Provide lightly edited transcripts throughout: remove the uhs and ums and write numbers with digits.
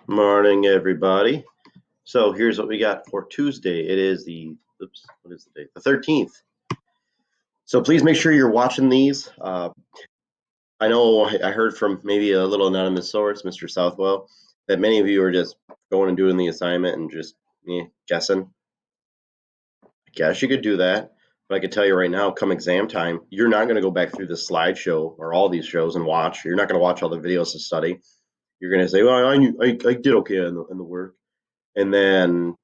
Morning, everybody. So here's what we got for Tuesday. It is what is the date? The 13th. So please make sure you're watching these. I know I heard from maybe a little anonymous source, Mr. Southwell, that many of you are just going and doing the assignment and just guessing. I guess you could do that, but I can tell you right now, come exam time, you're not going to go back through the slideshow or all these shows and watch. You're not going to watch all the videos to study. You're going to say, "Well, I did okay in the work," and then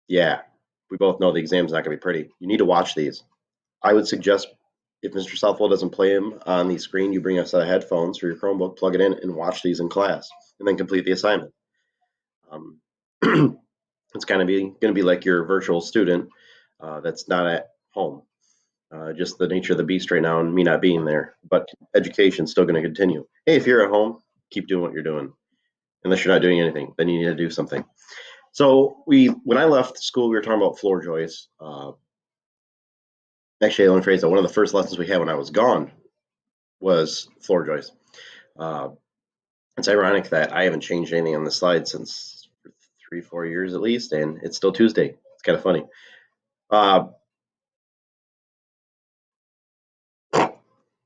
yeah, we both know the exam's not going to be pretty. You need to watch these. I would suggest if Mr. Southwell doesn't play them on the screen, you bring a set of headphones for your Chromebook, plug it in, and watch these in class, and then complete the assignment. Um, it's kind of going to be like your virtual student that's not at home. Just the nature of the beast right now, and me not being there. But education's still going to continue. Hey, if you're at home, keep doing what you're doing. Unless you're not doing anything, then you need to do something. So when I left school, we were talking about floor joists. Actually, let me phrase that. One of the first lessons we had when I was gone was floor joists. Uh, it's ironic that I haven't changed anything on the slide since 3-4 years at least, and it's still Tuesday. It's kind of funny. Uh,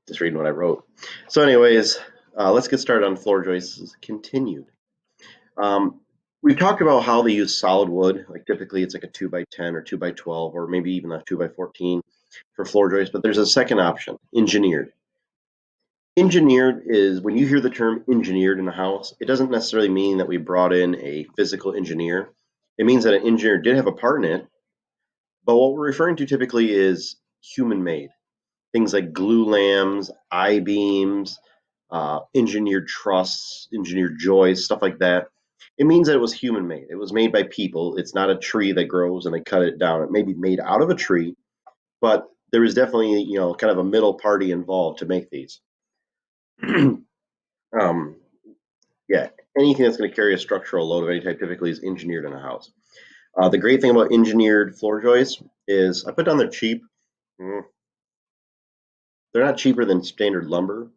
just reading what I wrote. So, anyways, let's get started on floor joists. Continued. We've talked about how they use solid wood. Like typically, it's like a 2x10 or 2x12, or maybe even a 2x14 for floor joists. But there's a second option, engineered. Engineered is when you hear the term engineered in a house, it doesn't necessarily mean that we brought in a physical engineer. It means that an engineer did have a part in it, but what we're referring to typically is human made. Things like glue lams, I beams, engineered trusses, engineered joists, stuff like that. It means that it was human made. It was made by people. It's not a tree that grows and they cut it down. It may be made out of a tree, but there was definitely, kind of a middle party involved to make these. um, yeah, anything that's going to carry a structural load of any type typically is engineered in a house. The great thing about engineered floor joists is I put down they're cheap. Mm, They're not cheaper than standard lumber.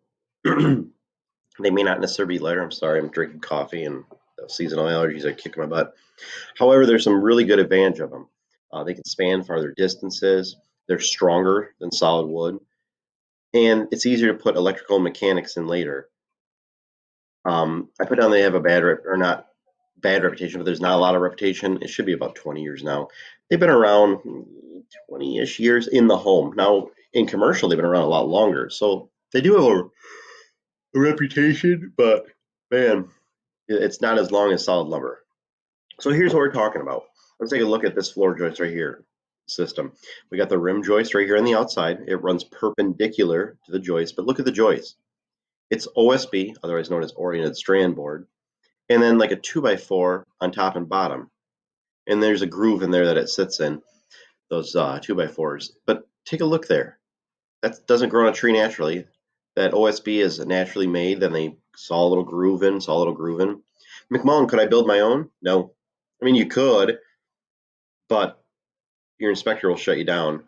They may not necessarily be lighter. I'm sorry, I'm drinking coffee and seasonal allergies are kicking my butt. However, there's some really good advantage of them. They can span farther distances. They're stronger than solid wood, and it's easier to put electrical mechanics in later. I put down they have a bad rep, or not bad reputation, but there's not a lot of reputation. It should be about 20 years now. They've been around 20-ish years in the home. Now, in commercial, they've been around a lot longer. So they do have a reputation, but man, it's not as long as solid lumber. So here's what we're talking about. Let's take a look at this floor joist right here system. We got the rim joist right here on the outside. It runs perpendicular to the joist, but look at the joist. It's OSB, otherwise known as oriented strand board, and then like a 2x4 on top and bottom. And there's a groove in there that it sits in, those 2x4s. But take a look there. That doesn't grow on a tree naturally. That OSB is naturally made. Then they saw a little groove in, saw a little groove in. McMullen, could I build my own? No. I mean, you could, but your inspector will shut you down.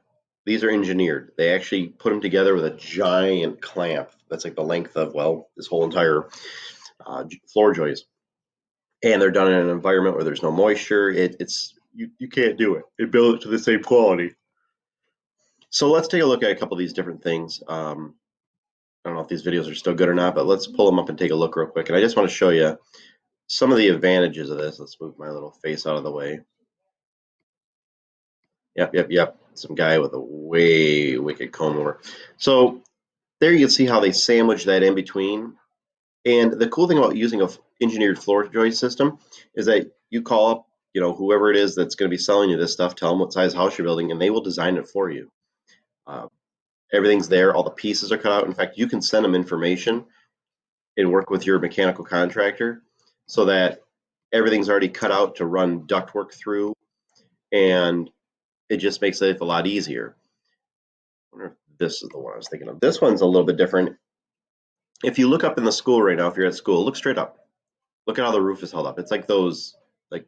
These are engineered. They actually put them together with a giant clamp that's like the length of, well, this whole entire floor joist. And they're done in an environment where there's no moisture. It's you can't do it. It build it to the same quality. So let's take a look at a couple of these different things. I don't know if these videos are still good or not, but let's pull them up and take a look real quick. And I just want to show you some of the advantages of this. Let's move my little face out of the way. Yep. Some guy with a way wicked comb over. So there you can see how they sandwich that in between. And the cool thing about using a engineered floor joist system is that you call up, whoever it is that's going to be selling you this stuff, tell them what size house you're building, and they will design it for you. Uh, Everything's there. All the pieces are cut out. In fact, you can send them information and work with your mechanical contractor so that everything's already cut out to run ductwork through, and it just makes life a lot easier. I wonder if this is the one I was thinking of. This one's a little bit different. If you look up in the school right now, if you're at school, look straight up. Look at how the roof is held up. It's like those like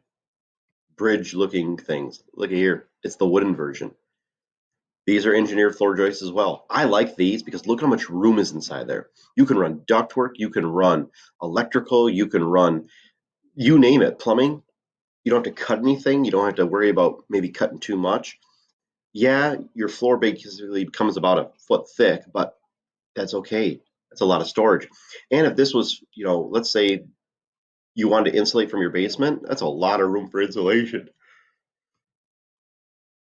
bridge-looking things. Look at here. It's the wooden version. These are engineered floor joists as well. I like these because look how much room is inside there. You can run ductwork, you can run electrical, you can run You name it, plumbing. You don't have to cut anything. You don't have to worry about maybe cutting too much. Yeah, your floor basically becomes about a foot thick, but that's okay. That's a lot of storage. And if this was, let's say you wanted to insulate from your basement, that's a lot of room for insulation.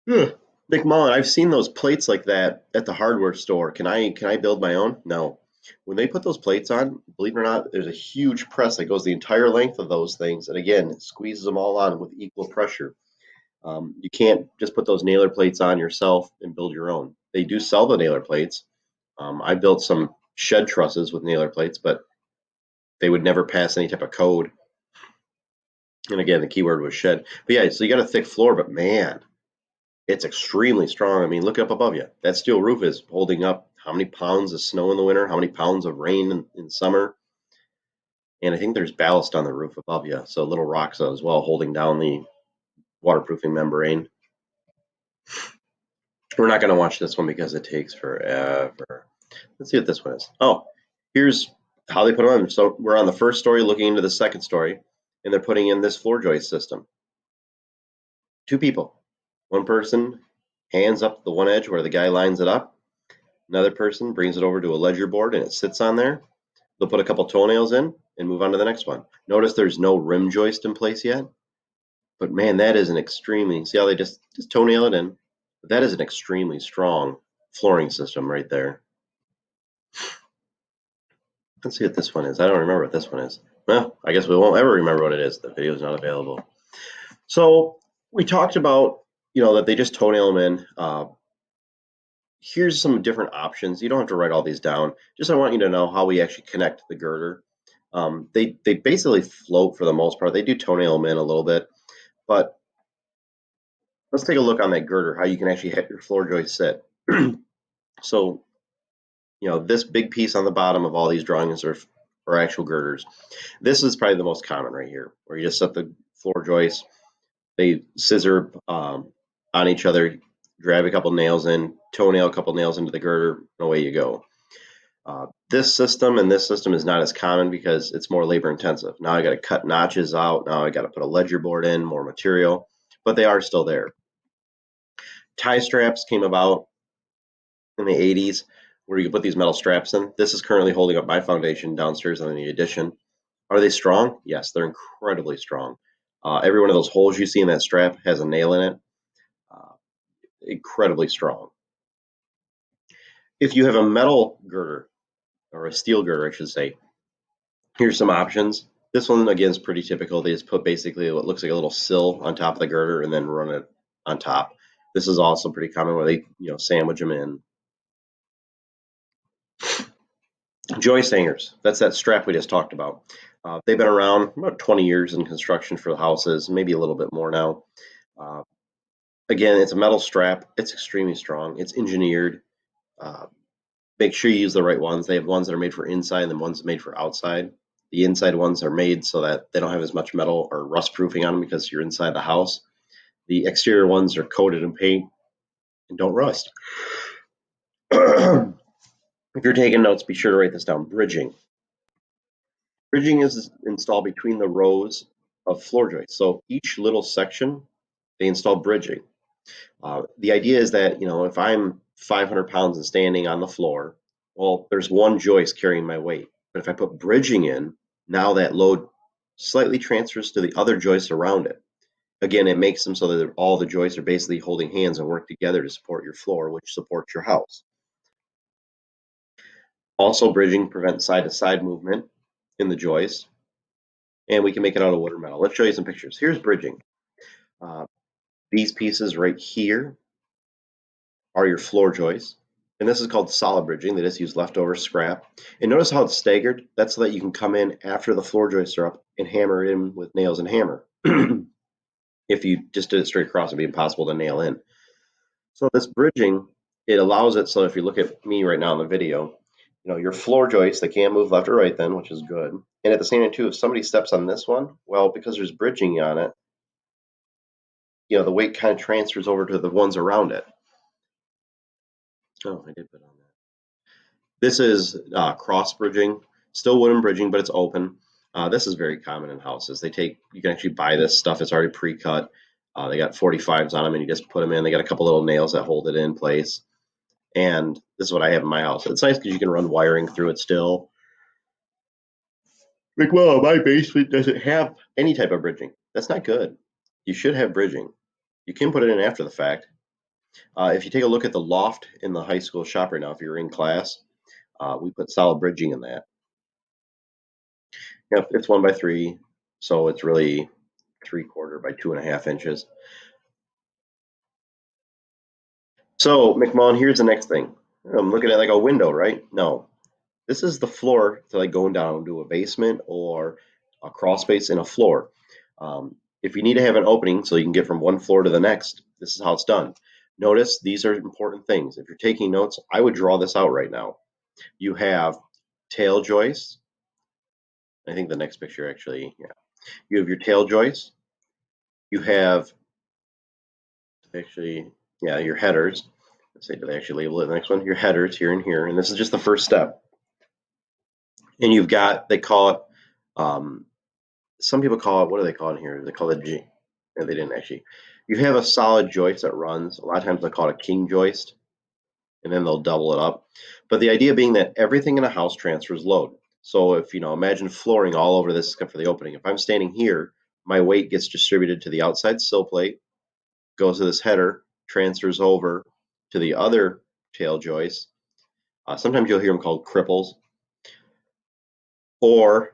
Ugh. Nick Mullen, I've seen those plates like that at the hardware store. Can I build my own? No. When they put those plates on, believe it or not, there's a huge press that goes the entire length of those things, and again, it squeezes them all on with equal pressure. You can't just put those nailer plates on yourself and build your own. They do sell the nailer plates. I built some shed trusses with nailer plates, but they would never pass any type of code. And again, the keyword was shed. But yeah, so you got a thick floor, but man, it's extremely strong. I mean, look up above you. That steel roof is holding up how many pounds of snow in the winter, how many pounds of rain in summer. And I think there's ballast on the roof above you, so little rocks as well holding down the waterproofing membrane. We're not going to watch this one because it takes forever. Let's see what this one is. Oh, here's how they put them on. So we're on the first story looking into the second story, and they're putting in this floor joist system. Two people. One person hands up the one edge where the guy lines it up. Another person brings it over to a ledger board and it sits on there. They'll put a couple toenails in and move on to the next one. Notice there's no rim joist in place yet. But man, that is an extremely, see how they just toenail it in? That is an extremely strong flooring system right there. Let's see what this one is. I don't remember what this one is. Well, I guess we won't ever remember what it is. The video is not available. So we talked about, that they just toenail them in. Here's some different options. You don't have to write all these down. Just I want you to know how we actually connect the girder. They basically float for the most part. They do toenail them in a little bit, but let's take a look on that girder, how you can actually have your floor joist sit. So, this big piece on the bottom of all these drawings are actual girders. This is probably the most common right here, where you just set the floor joist, they scissor on each other, drive a couple nails in, toenail a couple nails into the girder, and away you go. This system and this system is not as common because it's more labor intensive. Now I got to cut notches out. Now I got to put a ledger board in, more material, but they are still there. Tie straps came about in the 80s where you put these metal straps in. This is currently holding up my foundation downstairs in the addition. Are they strong? Yes, they're incredibly strong. Every one of those holes you see in that strap has a nail in it. Uh, Incredibly strong. If you have a metal girder, or a steel girder, I should say, here's some options. This one, again, is pretty typical. They just put basically what looks like a little sill on top of the girder and then run it on top. This is also pretty common where they, sandwich them in. Joist hangers. That's that strap we just talked about. They've been around about 20 years in construction for houses, maybe a little bit more now. Uh, Again, it's a metal strap. It's extremely strong. It's engineered. Uh, Make sure you use the right ones. They have ones that are made for inside and then ones made for outside. The inside ones are made so that they don't have as much metal or rust proofing on them because you're inside the house. The exterior ones are coated in paint and don't rust. If you're taking notes, be sure to write this down. Bridging. Bridging is installed between the rows of floor joists. So each little section, they install bridging. The idea is that, if I'm 500 pounds and standing on the floor, well, there's one joist carrying my weight. But if I put bridging in, now that load slightly transfers to the other joists around it. Again, it makes them so that all the joists are basically holding hands and work together to support your floor, which supports your house. Also, bridging prevents side-to-side movement in the joist, and we can make it out of wood or metal. Let's show you some pictures. Here's bridging. Uh, these pieces right here are your floor joists. And this is called solid bridging. They just use leftover scrap. And notice how it's staggered? That's so that you can come in after the floor joists are up and hammer it in with nails and hammer. If you just did it straight across, it'd be impossible to nail in. So this bridging, it allows it so if you look at me right now in the video, your floor joists, they can't move left or right then, which is good. And at the same time too, if somebody steps on this one, well, because there's bridging on it, the weight kind of transfers over to the ones around it. Oh, I did put on that. This is cross bridging, still wooden bridging, but it's open. This is very common in houses. You can actually buy this stuff. It's already pre-cut. They got 45s on them, and you just put them in. They got a couple little nails that hold it in place. And this is what I have in my house. It's nice because you can run wiring through it still. Like, well, my basement doesn't have any type of bridging. That's not good. You should have bridging. You can put it in after the fact. If you take a look at the loft in the high school shop right now, if you're in class, we put solid bridging in that. Yep, it's 1 by 3, so it's really 3/4 by 2.5 inches. So, McMullen, here's the next thing. I'm looking at like a window, right? No, this is the floor to like going down to a basement or a crawl space in a floor. If you need to have an opening so you can get from one floor to the next, this is how it's done. Notice these are important things. If you're taking notes, I would draw this out right now. You have tail joists. I think the next picture actually, yeah. You have your tail joists. You have actually, yeah, your headers. Let's say, do they actually label it? The next one, your headers here and here. And this is just the first step. And you've got, they call it, some people call it, what do they call it here? They call it G. No, they didn't actually. You have a solid joist that runs. A lot of times they call it a king joist, and then they'll double it up. But the idea being that everything in a house transfers load. So if, imagine flooring all over this except for the opening. If I'm standing here, my weight gets distributed to the outside sill plate, goes to this header, transfers over to the other tail joist. Sometimes you'll hear them called cripples, or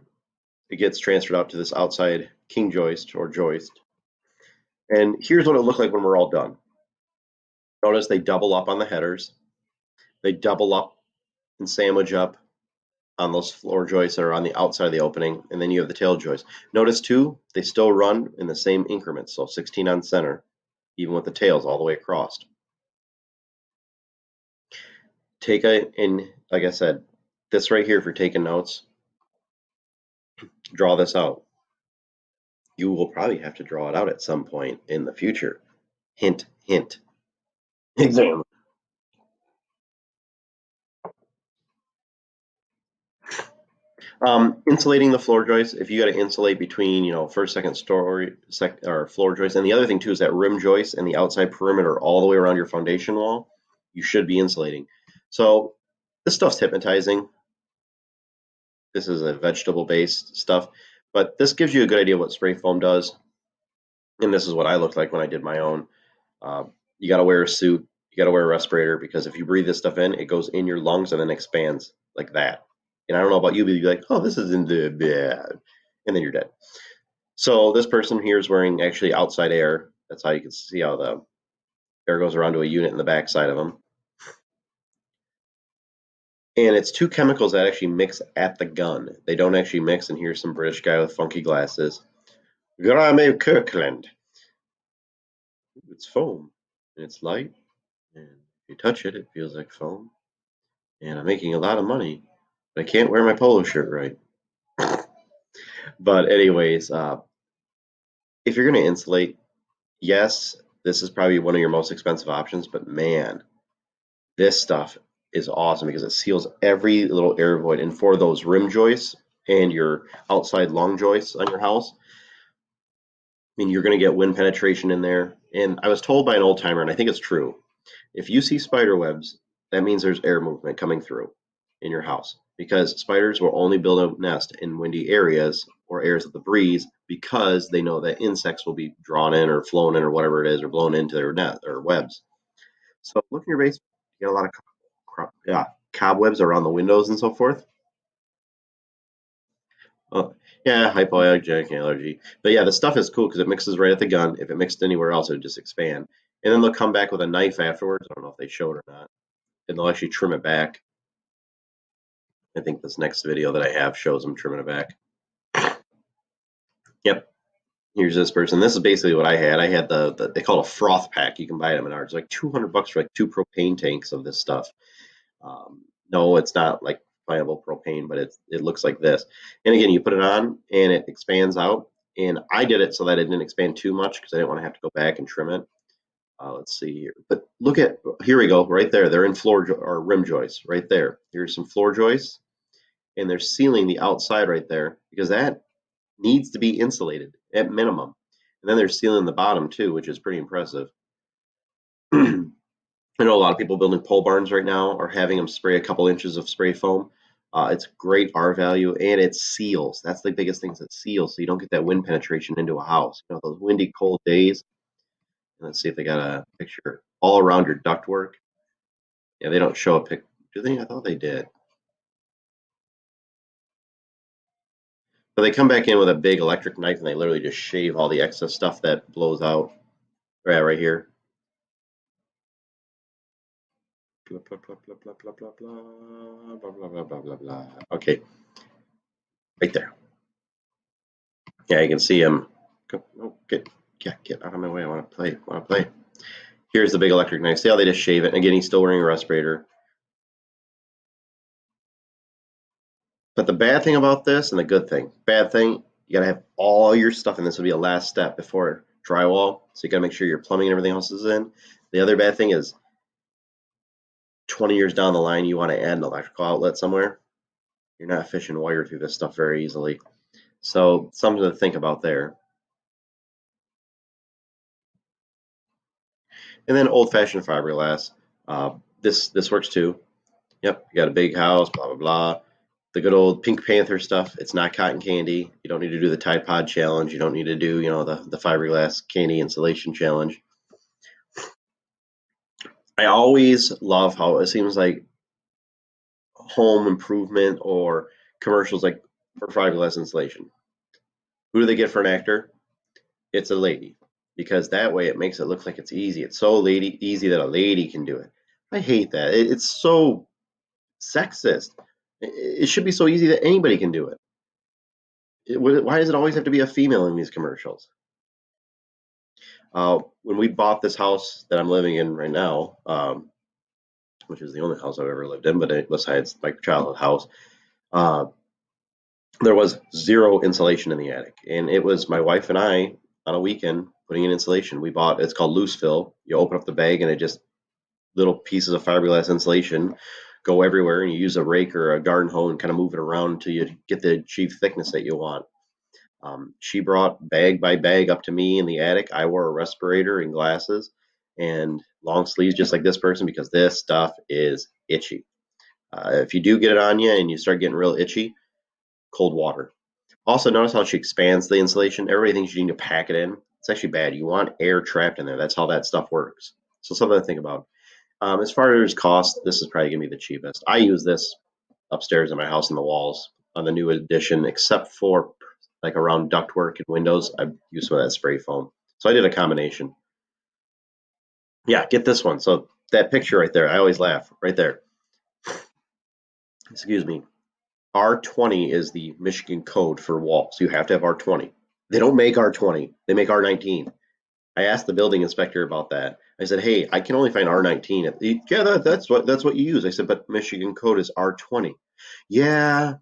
it gets transferred out to this outside king joist or joist. And here's what it looks like when we're all done. Notice they double up on the headers. They double up and sandwich up on those floor joists that are on the outside of the opening, and then you have the tail joists. Notice too, they still run in the same increments, so 16 on center, even with the tails all the way across. And like I said, this right here, if you're taking notes, draw this out. You will probably have to draw it out at some point in the future. Hint, hint. Exam. Insulating the floor joists. If you got to insulate between, first, second story, or floor joists, and the other thing too is that rim joist and the outside perimeter all the way around your foundation wall, you should be insulating. So this stuff's hypnotizing. This is a vegetable-based stuff, but this gives you a good idea what spray foam does. And this is what I looked like when I did my own. You got to wear a suit. You got to wear a respirator because if you breathe this stuff in, it goes in your lungs and then expands like that. And I don't know about you, but you'd be like, oh, this is in the bed. And then you're dead. So this person here is wearing actually outside air. That's how you can see how the air goes around to a unit in the back side of them. And it's two chemicals that actually mix at the gun. They don't actually mix. And here's some British guy with funky glasses. Graham Kirkland. It's foam. And it's light. And if you touch it, it feels like foam. And I'm making a lot of money. But I can't wear my polo shirt right. But anyways, if you're going to insulate, yes, this is probably one of your most expensive options. But man, this stuff is awesome because it seals every little air void. And for those rim joists and your outside long joists on your house, I mean, you're going to get wind penetration in there. And I was told by an old timer, and I think it's true, if you see spider webs, that means there's air movement coming through in your house because spiders will only build a nest in windy areas or areas of the breeze because they know that insects will be drawn in or flown in or whatever it is or blown into their net or webs. So look in your basement. You get a lot of cobwebs around the windows and so forth. Oh, yeah, hypoallergenic allergy. But yeah, the stuff is cool because it mixes right at the gun. If it mixed anywhere else, it would just expand. And then they'll come back with a knife afterwards. I don't know if they showed or not. And they'll actually trim it back. I think this next video that I have shows them trimming it back. Yep. Here's this person. This is basically what I had. I had they call it a froth pack. You can buy it at Menards. It's like $200 for like 2 propane tanks of this stuff. No, it's not like flammable propane, but it looks like this. And again, you put it on and it expands out. And I did it so that it didn't expand too much because I didn't want to have to go back and trim it. Let's see here. But look at, here we go, right there. They're in or rim joists right there. Here's some floor joists. And they're sealing the outside right there because that needs to be insulated at minimum. And then they're sealing the bottom too, which is pretty impressive. I know a lot of people building pole barns right now are having them spray a couple inches of spray foam. It's great R value and it seals. That's the biggest thing is it seals, so you don't get that wind penetration into a house. You know, those windy, cold days. Let's see if they got a picture all around your ductwork. Yeah, they don't show a pic. Do they? I thought they did. But they come back in with a big electric knife and they literally just shave all the excess stuff that blows out. Right here. Blah, blah, blah, blah, blah, blah, blah, blah, blah, blah, blah, blah, blah, blah. Okay, right there. Yeah, you can see him. Oh, get out of my way. I want to play. I want to play. Here's the big electric knife. See how they just shave it? And again, he's still wearing a respirator. But the bad thing about this and the good thing, bad thing, you got to have all your stuff, and this will be a last step before drywall. So you got to make sure your plumbing and everything else is in. The other bad thing is 20 years down the line, you want to add an electrical outlet somewhere. You're not fishing wire through this stuff very easily. So something to think about there. And then old-fashioned fiberglass. This works too. Yep, you got a big house, blah blah blah. The good old Pink Panther stuff. It's not cotton candy. You don't need to do the Tide Pod challenge. You don't need to do the fiberglass candy insulation challenge. I always love how it seems like home improvement or commercials like for fiberglass insulation. Who do they get for an actor? It's a lady, because that way it makes it look like it's easy. It's so easy that a lady can do it. I hate that. It's so sexist. It should be so easy that anybody can do it. Why does it always have to be a female in these commercials? When we bought this house that I'm living in right now, which is the only house I've ever lived in, but besides my childhood house, uh, there was zero insulation in the attic, and it was my wife and I on a weekend putting in insulation. We bought it's called loose fill. You open up the bag and it just little pieces of fiberglass insulation go everywhere, and you use a rake or a garden hoe and kind of move it around until you get the achieved thickness that you want. She brought bag by bag up to me in the attic. I wore a respirator and glasses and long sleeves just like this person because this stuff is itchy. If you do get it on you and you start getting real itchy, cold water. Also, notice how she expands the insulation. Everybody thinks you need to pack it in. It's actually bad. You want air trapped in there. That's how that stuff works. So something to think about. As far as cost, this is probably going to be the cheapest. I use this upstairs in my house in the walls on the new addition, except for like around ductwork and windows. I use some of that spray foam. So I did a combination. Yeah, get this one. So that picture right there, I always laugh right there. Excuse me. R20 is the Michigan code for walls. You have to have R20. They don't make R20. They make R19. I asked the building inspector about that. I said, "Hey, I can only find R19." Yeah, that's what you use. I said, "But Michigan code is R20." Yeah,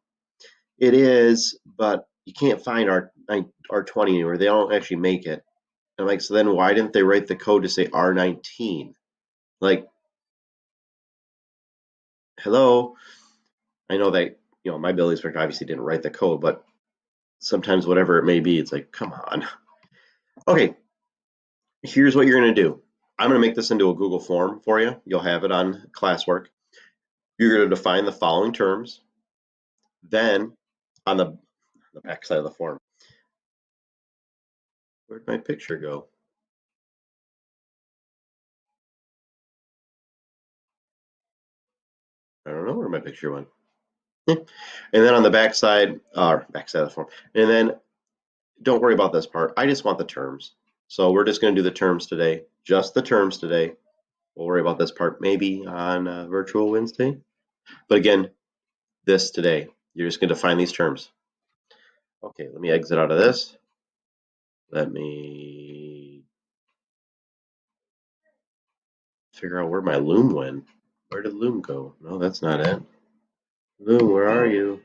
it is, but you can't find R20 anywhere. They don't actually make it. I'm like, so then why didn't they write the code to say R19? Like, hello. I know that my building inspector obviously didn't write the code, but sometimes whatever it may be, it's like, come on. Okay, here's what you're gonna do. I'm gonna make this into a Google form for you. You'll have it on classwork. You're gonna define the following terms. Then on the back side of the form, where'd my picture go? I don't know where my picture went. And then on the back side of the form, and then don't worry about this part. I just want the terms. So we're just going to do the terms today, just the terms today. We'll worry about this part maybe on virtual Wednesday. But again, this today, you're just going to define these terms. Okay, let me exit out of this. Let me figure out where my loom went. Where did loom go? No, that's not it. Loom, where are you?